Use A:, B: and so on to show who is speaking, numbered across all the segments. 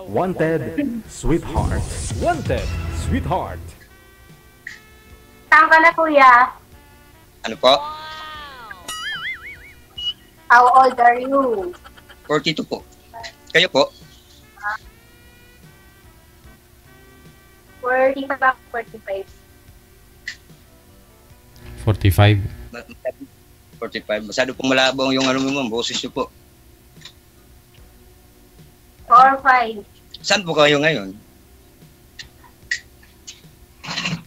A: Wanted, sweetheart. Wanted, sweetheart.
B: Saan ka na, kuya?
C: Ano po?
B: How old are you?
C: 42 po. Kayo po?
B: 40 ba? 45.
D: 45.
C: 45. Masyado pong malabong yung ano mo, boses nyo po.
B: 4 5.
C: Saan po kayo ngayon?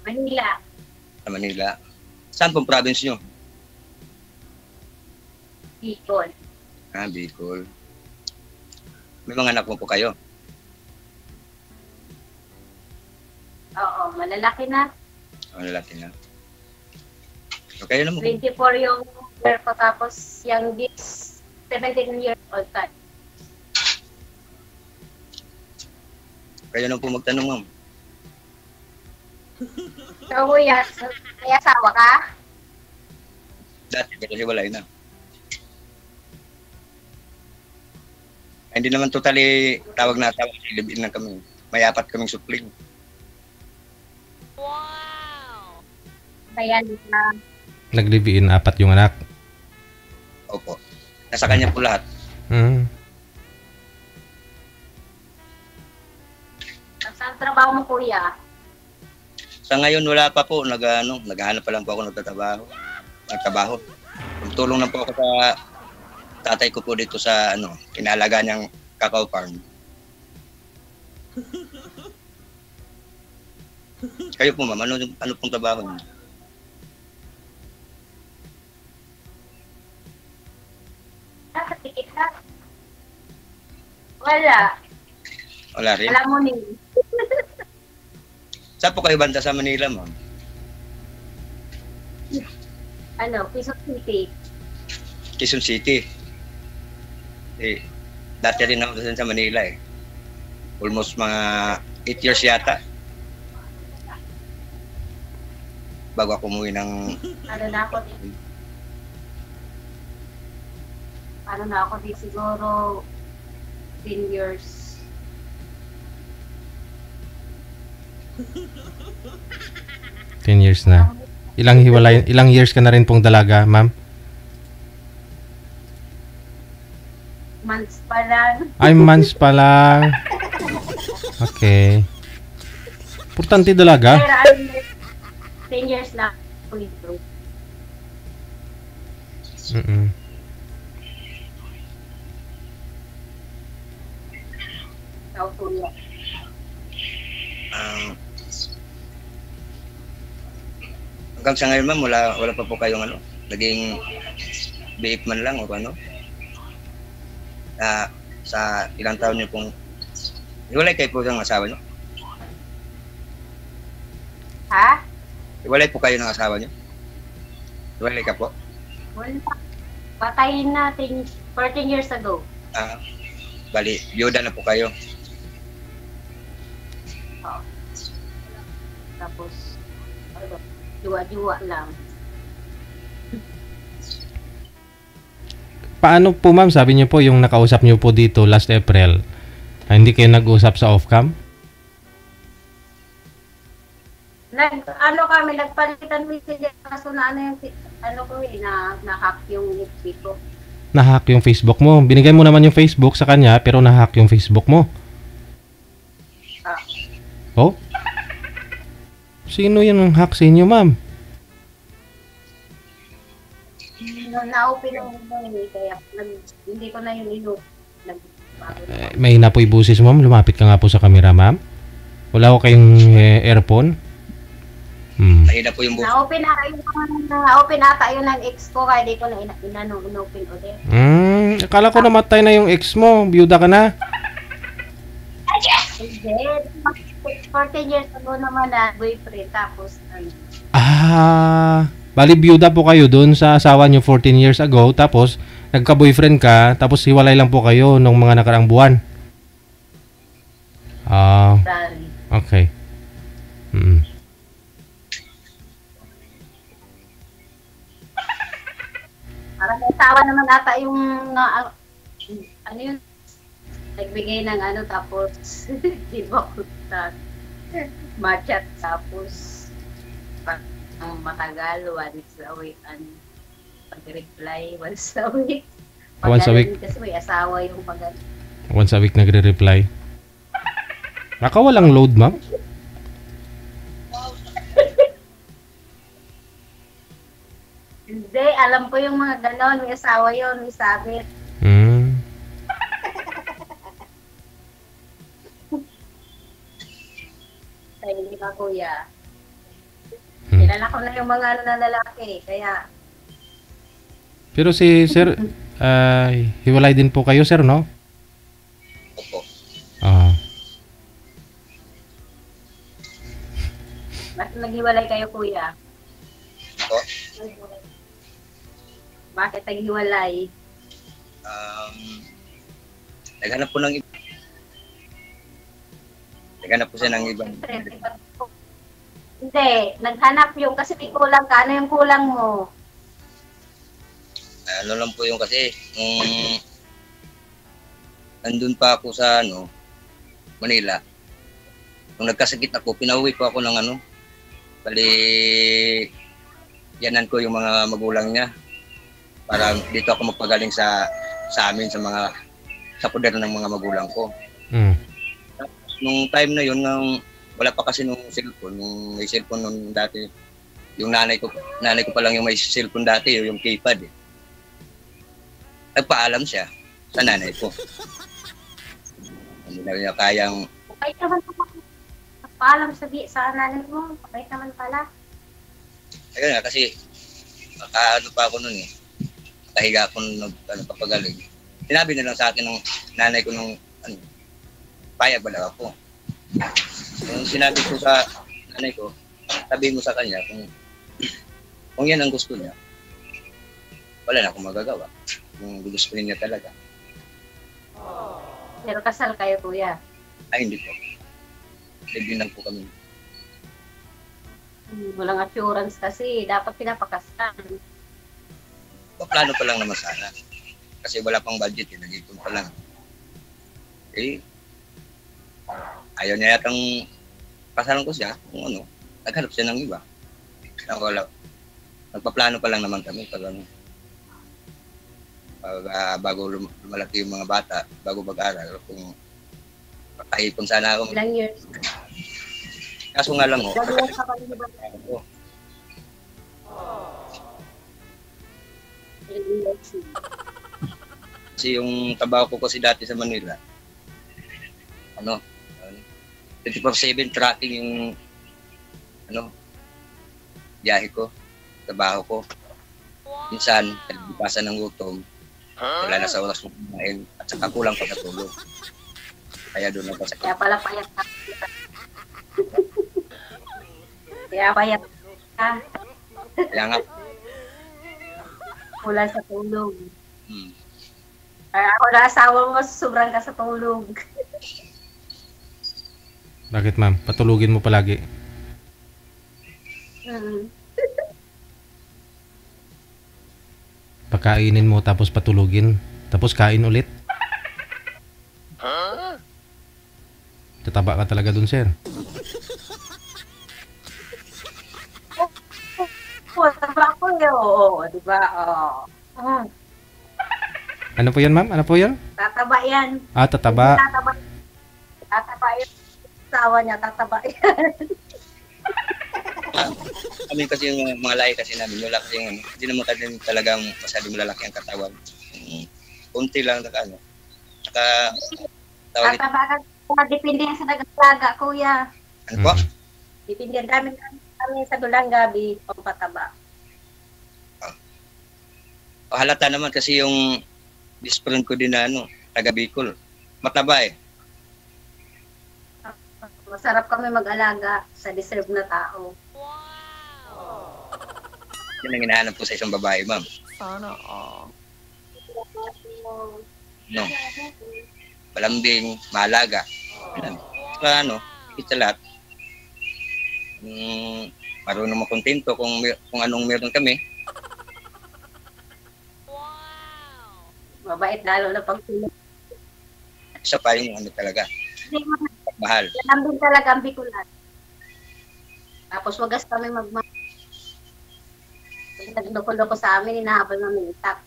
B: Manila.
C: Sa Manila. Saan pong province nyo?
B: Bicol.
C: Bicol. May mga anak po kayo?
B: Oo, malalaki na.
C: Lalaki na. So, kayo naman.
B: 24 yung year ko, tapos yung this 17 years old ka.
C: Kayo na po magtanong, ma'am.
B: So, kuya, may asawa ka?
C: Dati, pero hiwalay na. Hindi naman totally tawag na asawa, live-in na kami. May 4 kaming supling.
B: Kaya na.
D: Nag-live-in 4 yung anak.
C: Opo. Nasa kanya po lahat.
D: Hmm.
B: Saan trabaho mo, kuya?
C: Sa ngayon wala pa po, naghahanap pa lang po ako ng trabaho. Tumutulong na po ako sa tatay ko po dito sa inaalagaan niyang cacao farm. Kayo po, ma'am, ano pong trabaho niyo?
B: Tikit ka? Wala.
C: Wala rin?
B: Alam mo ni.
C: Saan po kayo banda sa Manila, ma'am?
B: Quezon City.
C: Quezon City. Dati rin ako dun sa Manila eh. Almost mga 8 years yata. Bago ako umuwi ng...
B: Ano na ako di siguro 10 years.
D: Ten years na. Ilang years ka na rin pong dalaga, ma'am?
B: Months pa lang.
D: Ay, months pa lang. Okay. Importante dalaga.
B: Pero 10 years na ako dito.
C: Hanggang sa ngayon, ma'am, wala pa po kayong naging biik man lang o ano? Sa ilang taon niyo pong hiwalay kayo po ng asawa niyo?
B: Ha?
C: Hiwalay po kayo ng asawa niyo? Hiwalay ka po?
B: Wala. Patayin natin 14 years ago.
C: Bali, biyuda na po kayo.
B: Oo. Tapos, diwa-diwa lang.
D: Paano po, ma'am? Sabi niyo po yung nakausap niyo po dito last April. Hindi kayo nag-usap sa off-cam?
B: Kami nagpalitan message kaso na na-hack yung FB ko.
D: Na-hack yung Facebook mo. Binigay mo naman yung Facebook sa kanya pero na-hack yung Facebook mo. Oh? Sino yung hack sa inyo, ma'am?
B: Na-open ang kaya hindi ko na yung
D: May hina po yung busis, ma'am. Lumapit ka nga po sa camera, ma'am. Wala ko kayong earphone.
C: Mahina po yung buhok.
B: Na-open ata yun ng ex ko kaya di ko na in-open ulit.
D: Akala ko namatay na yung ex mo. Byuda ka na.
B: Hindi. 14 years ago naman na boyfriend tapos
D: bali byuda po kayo dun sa asawa nyo 14 years ago tapos nagka-boyfriend ka tapos hiwalay lang po kayo nung mga nakaraang buwan. Okay.
B: Parang may asawa naman ata yung ano yun nagbigay ng ano, tapos di ba ko matchat, tapos ang matagal, once a week, pag-reply, once a week.
D: Once a week.
B: Kasi may asawa yung pag
D: Once a week nagre-reply. Baka walang load, ma'am?
B: Hindi, alam ko yung mga ganon, may asawa yun, may sabit.
D: Hmm.
B: Kaya hindi ka, kuya.
D: Hmm.
B: Kilala ko na yung mga ano na lalaki, kaya
D: Pero si sir, hiwalay din po kayo, sir, no?
C: Opo.
D: Ah.
B: bakit naghiwalay kayo, kuya?
C: Opo.
B: Bakit naghiwalay?
C: Naghanap po ng iba. Naghanap po siya ng ibang.
B: Hindi, naghanap yung kasi may kulang ka. Ano yung kulang mo?
C: Ano lang po yung kasi, nandun pa ako sa Manila. Nung nagkasakit ako, pinauwi po ako ng bali, yanan ko yung mga magulang niya. Para dito ako magpagaling sa amin, sa poder ng mga magulang ko.
D: Hmm.
C: Nung time na yun, wala pa kasi nung cellphone, nung may cellphone nung dati. Yung nanay ko pa lang yung may cellphone dati, yung keypad eh. Nagpaalam siya sa nanay ko. Hindi na niya kayang,
B: Okay naman po. Paalam sa nanay mo. Okay naman pala.
C: ayun nga kasi, pa ako nun eh. Nakahiga ako nung papagaling. Sinabi na lang sa akin ng nanay ko nung payag ba lang ako. Yung sinabi ko sa nanay ko, sabi mo sa kanya kung yan ang gusto niya, wala na akong magagawa. Kung gusto niya talaga.
B: Pero kasal kayo, kuya.
C: Ay, hindi po. Live lang po kami.
B: Walang assurance kasi. Dapat pinapakasal.
C: Plano pa lang naman sana. Kasi wala pang budget, nag-ipon pa lang. Eh, ayaw niya yatang pasalan ko siya kung naghanap siya ng iba. Wala. Nagpaplano pa lang naman kami pag bago lumalaki yung mga bata, bago mag-aral, kung makaipon sana ako.
B: Ilang years?
C: Kaso nga lang
B: Ilang years ka pa rin ba? Ilang years?
C: Kasi yung trabaho ko kasi dati sa Manila, 24/7 tracking yung biyahe ko, trabaho ko. Minsan, nagbipasan ng gutom, wala na sa oras kong kumain, at saka kulang pa sa tulog. Kaya doon ako sa
B: Kaya pala payat ka. Kaya payat ka.
C: Kaya nga,
B: Kulang sa tulog.
C: hmm,
B: Kaya ako na asawa mo, sobrang ka sa tulog.
D: Bakit, ma'am? Patulugin mo palagi. Pakainin mo tapos patulugin. Tapos kain ulit. Tataba ka talaga dun, sir.
B: Taba ko yun. Oo, diba? Oo.
D: Ano po yan, ma'am? Ano po yan?
B: Tataba yan.
D: Ah, tataba.
B: Tataba yung asawa niya, tataba yan.
C: kami kasi yung mga lahi kasi namin, wala kasi hindi naman kasi talagang masyadong malalaki ang katawan. Kunti lang tawag ito.
B: Tataba ka. Depende yan sa nag-alaga, kuya.
C: Ano po?
B: Depende yan. Kami sa dulang gabi, pang pataba.
C: Halata naman kasi yung best friend ko din na taga Bicol. Mataba eh.
B: Masarap kami mag-alaga sa deserve na tao.
C: Yan ang hinahanap ko sa isang babae, ma'am.
E: Sana
C: No. Malambing, maalaga. Saka higit sa lahat. Marunong makontento kung anong meron kami.
B: Mabait lalo na pag tulog.
C: Isa pa yung ano talaga,
B: Hindi,
C: mahal.
B: alam din talaga ang Bicolan. Tapos wagas kami nagdoko-doko sa amin, inahabol namin itak.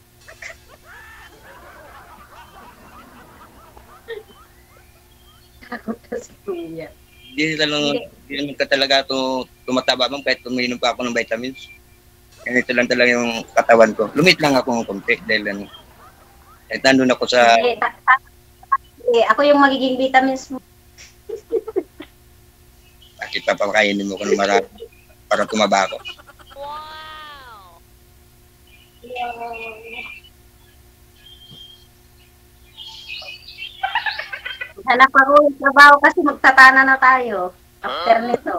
B: Takot na si Kuya.
C: Hindi naman ka talaga tumataba ma'am kahit umiinom pa ako ng vitamins. Ganito lang talaga yung katawan ko. Lumit lang ako ng konti dahil ano. Kahit nandun ako sa...
B: Ako yung magiging vitamins mo.
C: Bakit papakainin mo ko ng marami para tumaba ako.
B: Hanap ako yung trabaho kasi magtatana na tayo. After nito.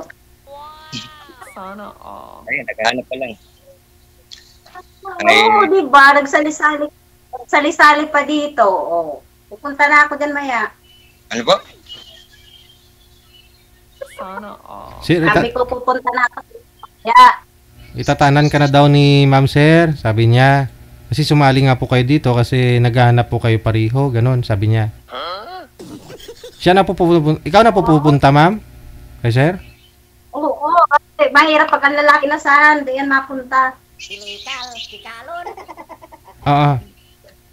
C: Ayun, naghahanap pa lang.
B: Oo, di ba? Nagsali-sali pa dito. Oh. Pupunta na ako dyan maya.
C: Ano po?
D: Sir,
B: Sabi ko pupunta na ako. Yeah.
D: itatanan ka na daw ni Ma'am Sir, sabi niya. Kasi sumali nga po kayo dito kasi naghahanap po kayo pariho, ganun, sabi niya. Siya na po pupunta, ikaw na po pupunta, ma'am? Kay Sir?
B: Oo, kasi mahirap pag ang lalaki na saan, di yan mapunta.
D: Oo.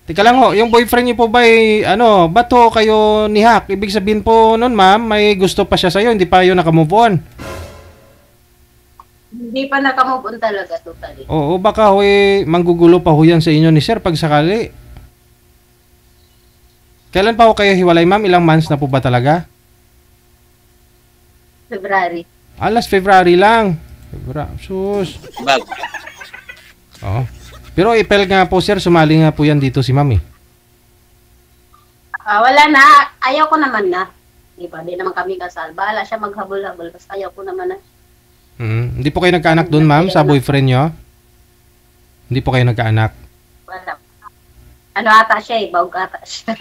D: Tika lang ho, yung boyfriend niyo po ba ano, bato kayo ni Hack? Ibig sabihin po nun, ma'am, may gusto pa siya sa'yo, hindi pa yun nakamove on.
B: Hindi pa nakamove on talaga, totally.
D: Oo, baka ho manggugulo pa ho yan sa inyo ni Sir pag sakali. Kailan pa ho kayo hiwalay, ma'am? Ilang months na po ba talaga?
B: February.
D: Last February lang. Sus.
C: Bago.
D: Oo. Pero ipel nga po, sir, sumali nga po yan dito si ma'am eh.
B: Wala na. Ayaw ko naman na. Diba? Di naman kami kasal. Bahala siya maghabol-habol. Basta ayaw ko naman na.
D: Hindi po kayo nagkaanak doon, ma'am, sa boyfriend nyo? Hindi po kayo nagkaanak?
B: Wala. Ano ata siya eh. Baog ata siya.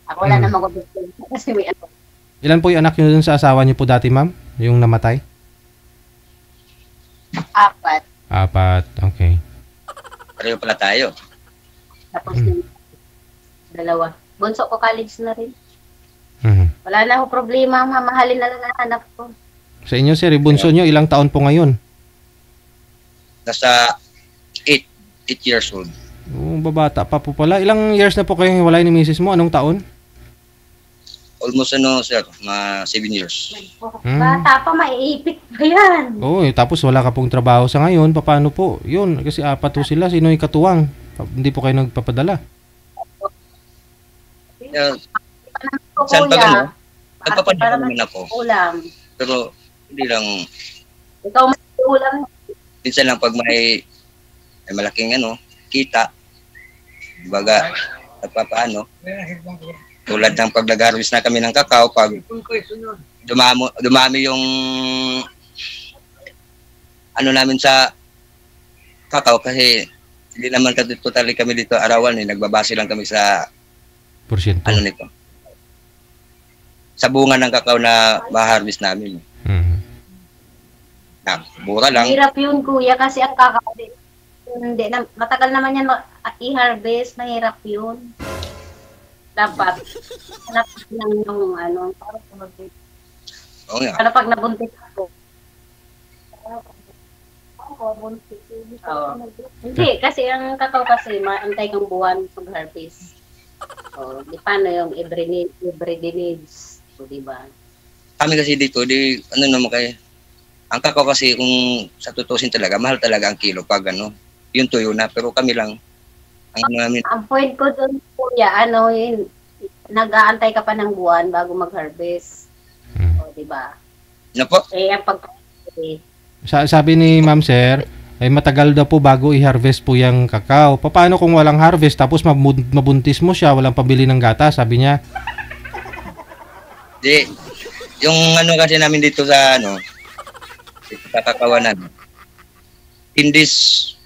B: Ako wala naman ko gusto. Kasi may ano.
D: Ilan po yung anak nyo dun sa asawa nyo po dati, ma'am? Yung namatay?
B: 4.
D: 4, okay.
C: Pareho pala tayo.
B: Tapos yung 2. Bunso ko college na rin.
D: Mhm.
B: Wala na ako problema. Mamahalin na lang ang anak ko.
D: Sa inyo, sir, bunso nyo, ilang taon po ngayon?
C: Nasa 8 years old.
D: Babata pa po pala. Ilang years na po kayong hiwalay ni misis mo? Anong taon?
C: Almost sir, mga 7 years.
B: Bata pa, maiipit pa yan.
D: Oo, tapos wala ka pong trabaho sa ngayon. Paano po? Yun, kasi 4 po sila. Sino yung katuwang? Hindi po kayo nagpapadala.
C: Saan pag ano? Nagpapadala naman ako.
B: Ulam.
C: Pero hindi lang,
B: Ikaw may ulam.
C: minsan lang pag may malaking kita, baga, nagpapaano, tulad ng pag nag-harvest na kami ng kakao, pag dumami yung namin sa kakao kasi hindi naman totally kami dito arawan nagbabase lang kami sa
D: Porsyento.
C: nito. Sa bunga ng kakao na ma-harvest namin. Mura lang.
B: Mahirap yun, kuya, kasi ang kakao, hindi, matagal naman yan i-harvest, mahirap yun. Dapat, hanap lang yung parang kumabit.
C: Oo nga.
B: Ano pag nabuntis ako? Hindi, kasi ang kakao kasi, maantay kang buwan pag-harvest. Di paano yung every needs. So, diba?
C: Kami kasi dito, naman kayo. Ang kakao kasi kung sa tutusin talaga, mahal talaga ang kilo pag yung tuyo na. Pero kami lang, namin.
B: Ang point ko doon, kuya, nag-aantay ka pa ng buwan bago mag-harvest. Diba?
C: Ano po?
B: Ang
D: Sabi ni Ma'am Sir, ay matagal daw po bago i-harvest po yung kakao. Paano kung walang harvest tapos mabuntis mo siya, walang pambili ng gata, sabi niya.
C: Yung kasi namin dito sa dito sa kakawanan, 10 days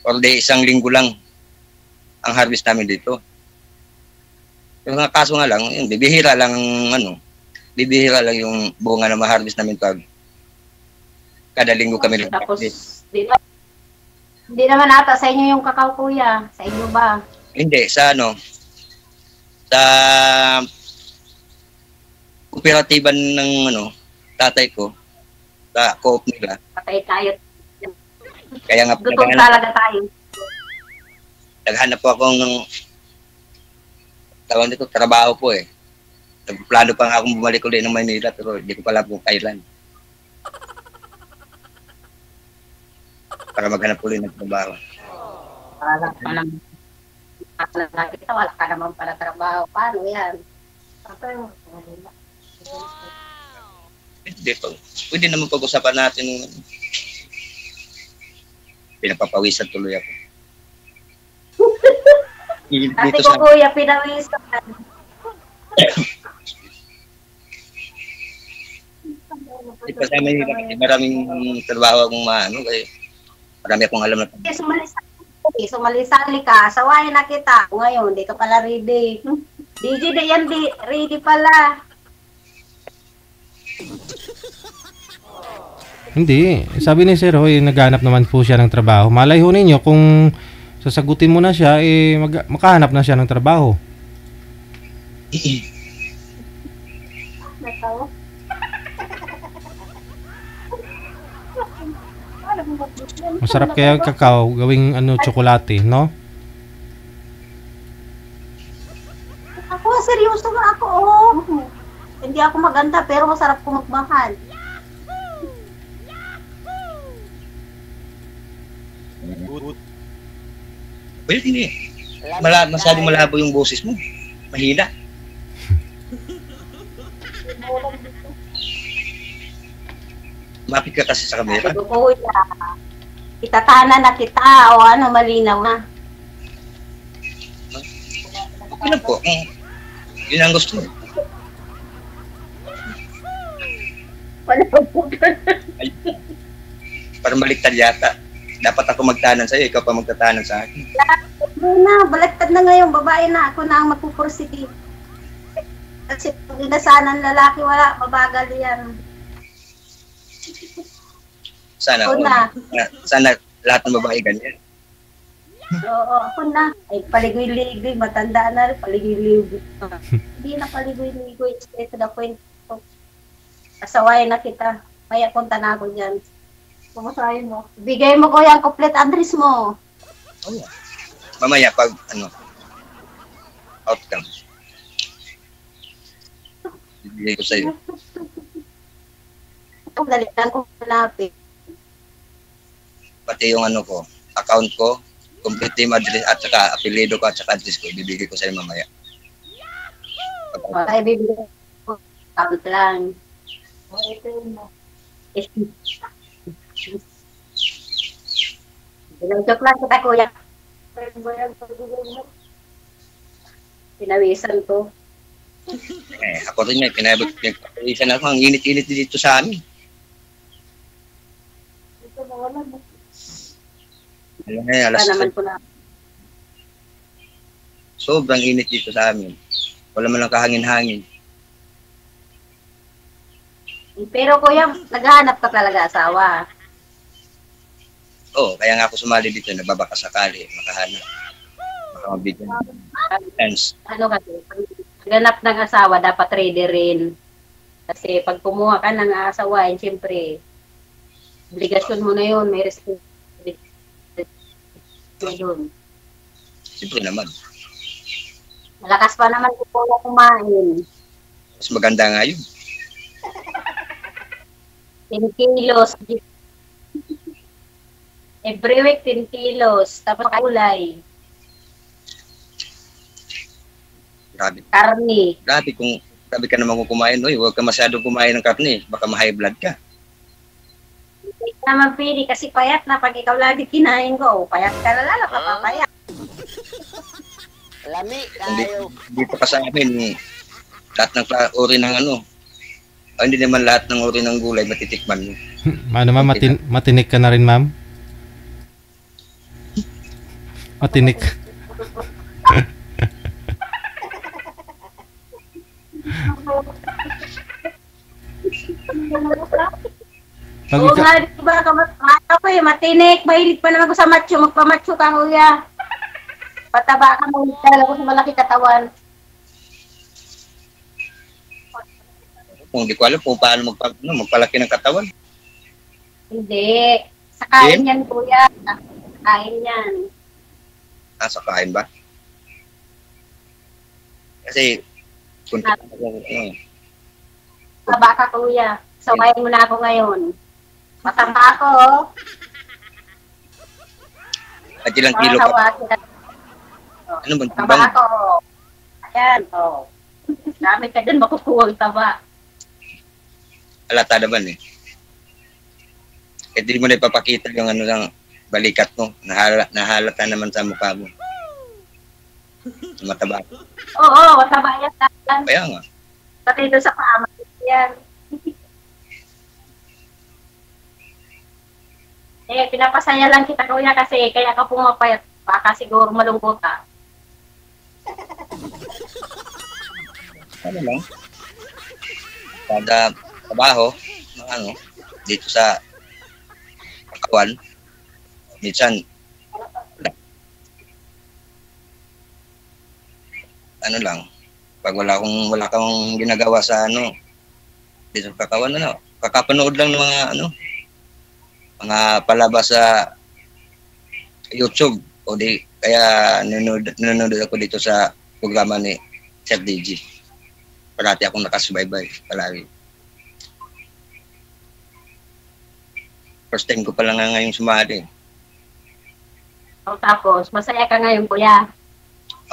C: or isang linggo lang ang harvest namin dito. Yung kaso nga lang, bibihira lang yung bunga na ma-harvest namin pag kada linggo kami lang.
B: Tapos, hindi naman ata sa inyo yung kakao, kuya. Sa inyo ba?
C: Hindi, sa sa kooperatiba ng tatay ko, sa co-op nila.
B: Patay tayo.
C: Kaya nga
B: Gutom talaga tayo.
C: naghanap po ako ng tawag nito, trabaho po eh. Nagplano pa nga akong bumalik ulit ng Manila pero hindi ko pala kung kailan. Para maghanap ulit ng trabaho.
B: Wala ka naman. Nakita, wala ka naman pala trabaho. Paano yan?
C: Hindi po. Pwede naman pag-usapan natin ng pinapapawisan tuloy ako.
B: Kasi
C: Dito
B: ko
C: sa
B: kuya, pinawisan.
C: dito sa Manila kasi maraming trabaho akong kaya marami akong alam na
B: Sumalisali ka, sawayan na kita. Ngayon, di ka pala ready. DJ na yan, ready pala.
D: Hindi. Sabi ni Sir Hoy, naghanap naman po siya ng trabaho. Malay ho ninyo kung sasagutin mo na siya, makahanap na siya ng trabaho. Masarap kaya ang kakao, gawing tsokolate, no?
B: Ako, seryoso nga ako, oh. Hindi ako maganda, pero masarap ko magmahal.
C: pwede hindi. Masyadong malabo yung boses mo. Mahina. Mapit ka kasi sa kamera.
B: Sabi ko, kuya, itatana na kita, o malinaw na.
C: Okay lang po. Yun ang gusto mo.
B: Wala po.
C: Parang baliktad yata. Dapat ako magtanan sa'yo, ikaw pa magtatanan sa akin.
B: Na, baliktad na ngayon, babae na, ako na ang magpupursige. Kasi pag inasanan lalaki, wala, mabagal yan.
C: Sana,
B: Ako na.
C: sana lahat ng babae ganyan.
B: Oo, ako na. Ay, paligoy-ligoy, matanda na rin, paligoy-ligoy. Hindi na paligoy-ligoy, straight to the point. Asawayan na kita. Maya punta na ako dyan. Pumasahin mo. Bigay mo ko yung complete address mo.
C: Oh. Mamaya pag outcome. Bibigay ko sa'yo.
B: Ito, dalitan ko malapit.
C: Pati yung ko, account ko, complete name, address, at saka apelido ko at saka address ko, ibibigay ko sa'yo mamaya.
B: Ay, bibigay ko. Account lang. Ito yun mo. Ilang joke lang kita, kuya. Pinawisan ko.
C: Ako rin may pinawisan ako. Ang init-init dito sa amin. Alas
B: Naman ko na.
C: sobrang init dito sa amin. Wala man lang kahangin-hangin.
B: Pero kuya, naghahanap ka talaga asawa.
C: Oo, kaya nga ako sumali dito, nagbabaka sakali, makahanap. Baka mabigyan. Thanks.
B: Ano kasi, pag ganap ng asawa, dapat ready rin. Kasi pag kumuha ka ng asawa, siyempre, obligasyon mo na yun, may responsibility yun.
C: Siyempre naman.
B: Malakas pa naman kung kumain.
C: Mas maganda nga yun.
B: 10 kilos. Every week, 10 kilos. Tapos kulay.
C: Grabe.
B: Karni.
C: Grabe ka naman kung kumain. Uy, huwag ka masyadong kumain ng karne. Baka ma-high blood ka.
B: Hindi ka naman pili kasi payat na. Pag ikaw lagi kinain ko, payat ka na lalo, papapayat.
E: Lami kayo.
C: Dito pa sa amin, lahat ng uri ng hindi naman lahat ng uri ng gulay matitikman mo.
D: Ano ma'am, matinik ka na rin ma'am? Matinik. Pag
B: Oo nga, diba, ako matinik. Mahilig pa naman ko sa macho. Magpamacho ka, kuya. Pataba ka mo, talaga ko sa malaki katawan.
C: Kung di ko alam kung paano magpalaki ng katawan.
B: Hindi. Sa kain yan, kuya. Kain yan.
C: Sa kain ba? Kasi, kung
B: Taba ka, kuya. Sawayin mo na ako ngayon. Matamba ako, oh.
C: at ilang kilo ka. Ano bang
B: Taba
C: timbang?
B: ako. Ayan, oh. Dami ka dyan makukuha ang taba.
C: Halata naman eh. Di mo na ipapakita yung ano lang, balikat mo. Nahalata naman sa mukha mo. Mataba.
B: Oo, mataba yan.
C: Kaya nga.
B: Pati doon sa pama. Yan. Pinapasaya lang kita, kuya, kasi kaya ka pumapayat. Baka siguro malungkot ka.
C: Ano lang? Kada trabaho, ano, dito sa kawan, minsan, ano lang, pag wala kang ginagawa sa ano, dito sa kakawan, ano, kakapanood lang ng mga ano, mga palabas sa YouTube o di kaya nanonood ako dito sa programa ni Sir DG. Parati akong nakasubaybay palagi. First time ko pala nga ngayong sumali.
B: O, tapos, masaya ka ngayon, kuya.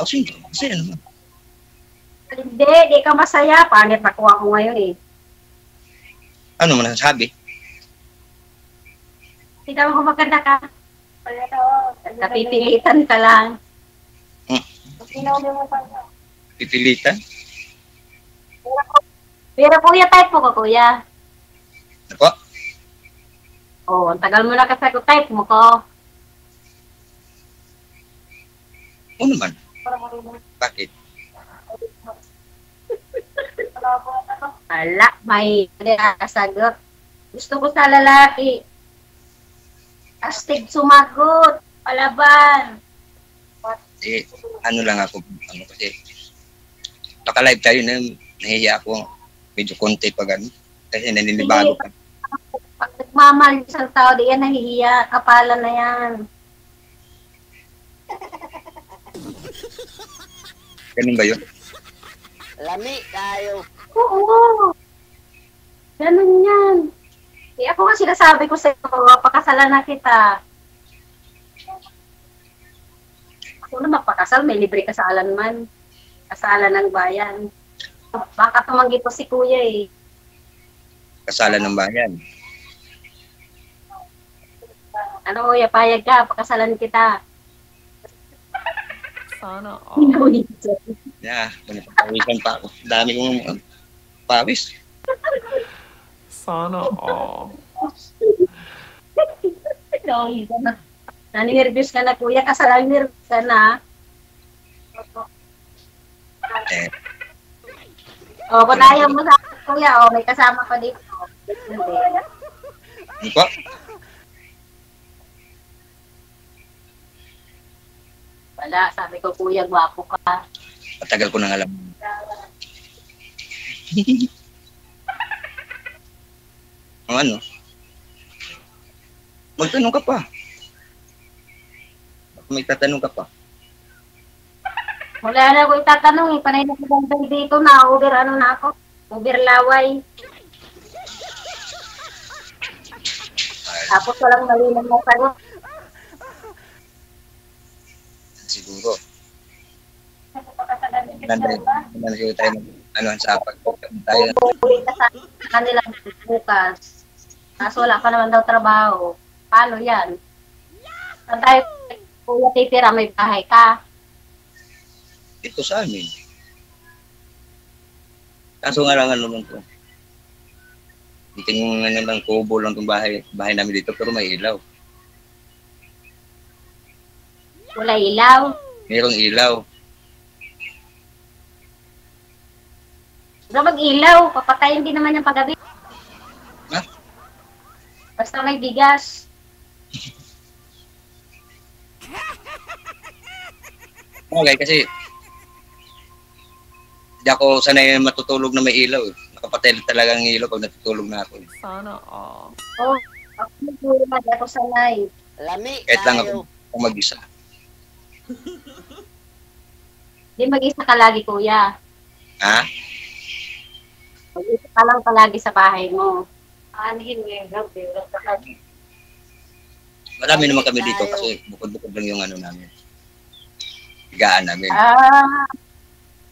C: Sige, masaya naman.
B: Hindi, di ka masaya. Pangit nakuha ko ngayon eh.
C: Ano mo nasasabi?
B: Tignan mo kung maganda ka. Napipilitan ka lang.
C: Pipilitan?
B: Pero kuya, type mo ka, kuya.
C: Ano po?
B: Oo, ang tagal mo na kasi ko type mo ko.
C: Oo naman. Bakit?
B: Ala, may kasagot. Gusto ko sa lalaki. Astig sumagot. Palaban.
C: Ano lang ako, ano kasi, naka-live tayo na nahihiya ako, medyo konti pag ano, kasi naninibago ka.
B: Pag nagmamahal isang tao, di yan nahihiya. Kapalan na yan.
C: Ganun ba yun?
E: Lami tayo.
B: Oo. Ganun yan. Eh, ako nga sinasabi ko sa iyo, pakasalan na kita. Ako na magpakasal, may libre kasalan man. Kasalan ng bayan. Baka tumanggi to si kuya eh.
C: Kasalan ng bayan.
B: Ano kuya, payag ka, pakasalan kita.
E: Sana
C: Yeah, pawisan pa ako. Dami kong pawis.
E: Sana all.
B: Naninervyos ka na kuya, kasalan nervyos ka na.
C: Eh,
B: O, kung ayaw mo sa akin, kuya, o, may kasama pa dito. Hindi.
C: ano po?
B: Wala, sabi ko, kuya, gwapo ka.
C: Matagal ko nang alam. Ang ano? Magtanong ka pa. May tatanong ka pa.
B: Wala na ako itatanong eh. Panay na ko dito na. Uber ano na ako. Uber laway. Tapos walang malilang na sagot.
C: Siguro. Nandito tayo ano sa pag tayo.
B: Uuwi ka sa kanila bukas. Kaso wala pa naman daw trabaho. Paano yan? Saan tayo kuya titira? May bahay ka.
C: Dito sa amin. Kaso nga lang ano lang to. Tingin nga naman kubo lang itong bahay namin dito pero may ilaw.
B: Wala ilaw.
C: Mayroong ilaw.
B: Huwag mag-ilaw. Papatayin din naman yung paggabi.
C: Ha?
B: Basta may bigas.
C: Okay, kasi hindi ako sanay matutulog na may ilaw. napapatay na talaga ang ilaw pag natutulog na ako.
E: Sana all.
B: Oh, ako kuya, hindi ako sanay.
E: Lami
C: Kahit lang
E: kayo.
C: ako mag-isa.
B: Hindi mag-isa ka lagi, kuya.
C: Ha?
B: Mag-isa ka lang palagi sa bahay mo. Anihin mo yung gabi.
C: Marami naman kami dito kasi bukod-bukod lang yung ano namin. Higaan namin.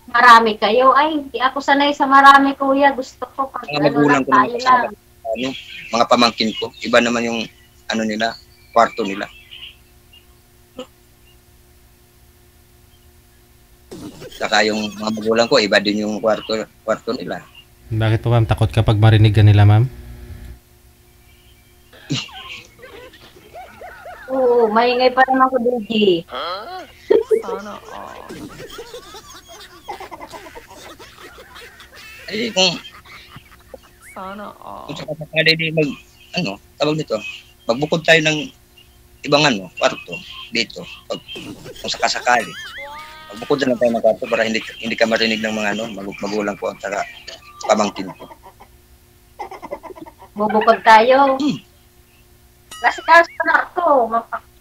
B: Marami kayo. Ay, hindi ako sanay sa marami, kuya. Gusto ko pag
C: Mga magulang ko
B: tayo
C: naman
B: lang.
C: kasama, ano, mga pamangkin ko. Iba naman yung ano nila, kwarto nila. Saka yung mga magulang ko, iba din yung kwarto nila.
D: Bakit po ma'am? Takot kapag marinig ka nila ma'am?
B: Oo, maingay pa naman ko, DJ.
E: Sana all.
C: Ay, kung
E: Sana all.
C: sa kasakali di tawag nito, magbukod tayo ng ibang kwarto dito. Kung sakasakali. Magbukod na lang tayo ng kwarto para hindi ka marinig ng mga magulang ko at saka pamangkin ko.
B: Bubukod tayo. Kasi kaso na ako.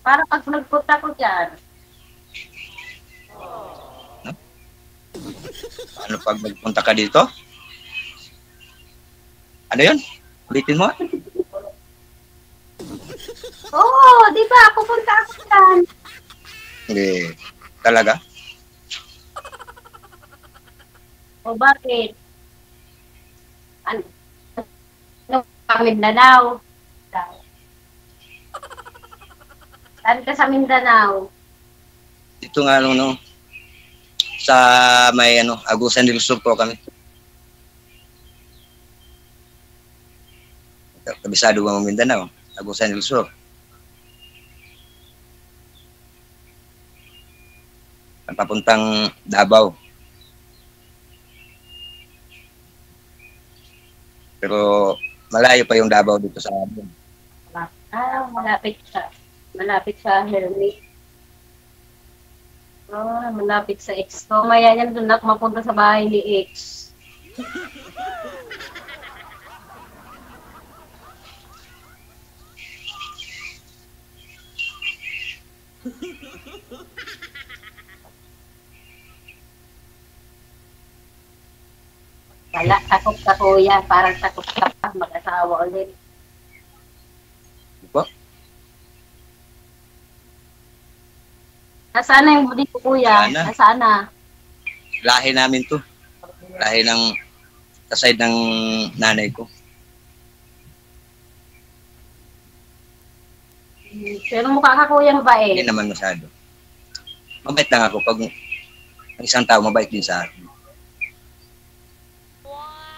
B: Para pag nagpunta ko dyan.
C: Ano pag magpunta ka dito? Ano yun? Ulitin mo?
B: Oo, di ba? Pupunta ako dyan.
C: Hindi. Talaga?
B: O bakit? Ano ka Mindanao? Saan ka sa Mindanao?
C: Dito nga sa may Agusan del Sur po kami. Kabisado ba ng Mindanao? Agusan del Sur. Ang papuntang Davao. Pero malayo pa yung Davao dito sa amin.
B: Malapit sa Hermit. Malapit sa X. So, maya yan doon ako mapunta sa bahay ni X. Wala, takot ka kuya. Parang takot ka pa mag-asawa ulit.
C: Diba?
B: Nasaan na yung budi ko kuya?
C: Wala na.
B: Nasaan na?
C: Lahi namin to. Lahi ng sa side ng nanay ko.
B: Pero mukha ka kuya mabait.
C: Hindi naman masyado. Mabait lang ako. Pag ang isang tao, mabait din sa akin.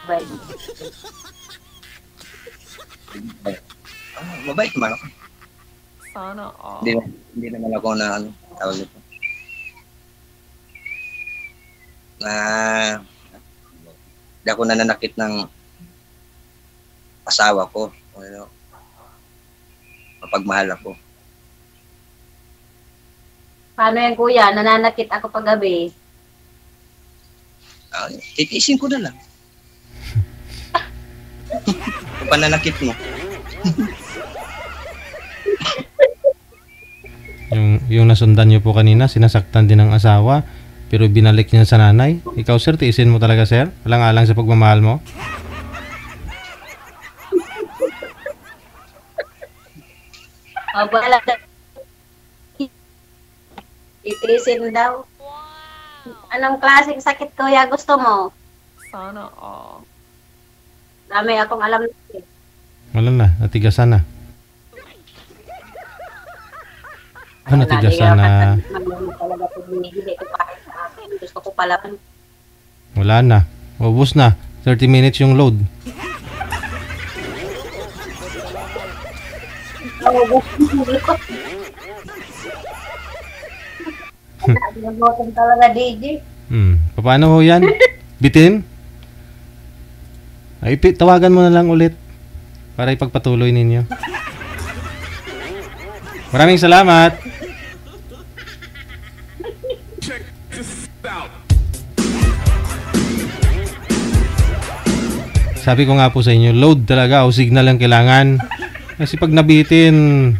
B: Mabait.
C: Mabait naman ako.
E: Sana all.
C: Hindi naman ako na tawag nito. Hindi ako nananakit ng asawa ko. Mapagmahal ako.
B: Paano yan kuya? Nananakit ako paggabi.
C: Titiisin ko na lang. Kung pananakit mo.
D: Yung nasundan niyo po kanina, sinasaktan din ng asawa, pero binalik niya sa nanay. Ikaw sir, tiisin mo talaga sir? Alang-alang sa pagmamahal mo?
B: Wala. Titiisin daw. Anong klaseng sakit kuya gusto mo?
E: Sana all.
B: Dami akong alam.
D: Wala na, natigasan na. Natigasan na.
B: Gusto ko pala.
D: Wala na. Ubus na. 30 minutes yung load.
B: Nagutom talaga, DJ.
D: Paano ho yan? Bitin? Ay, tawagan mo na lang ulit para ipagpatuloy ninyo. Maraming salamat. Sabi ko nga po sa inyo, load talaga o signal ang kailangan. Kasi pag nabitin,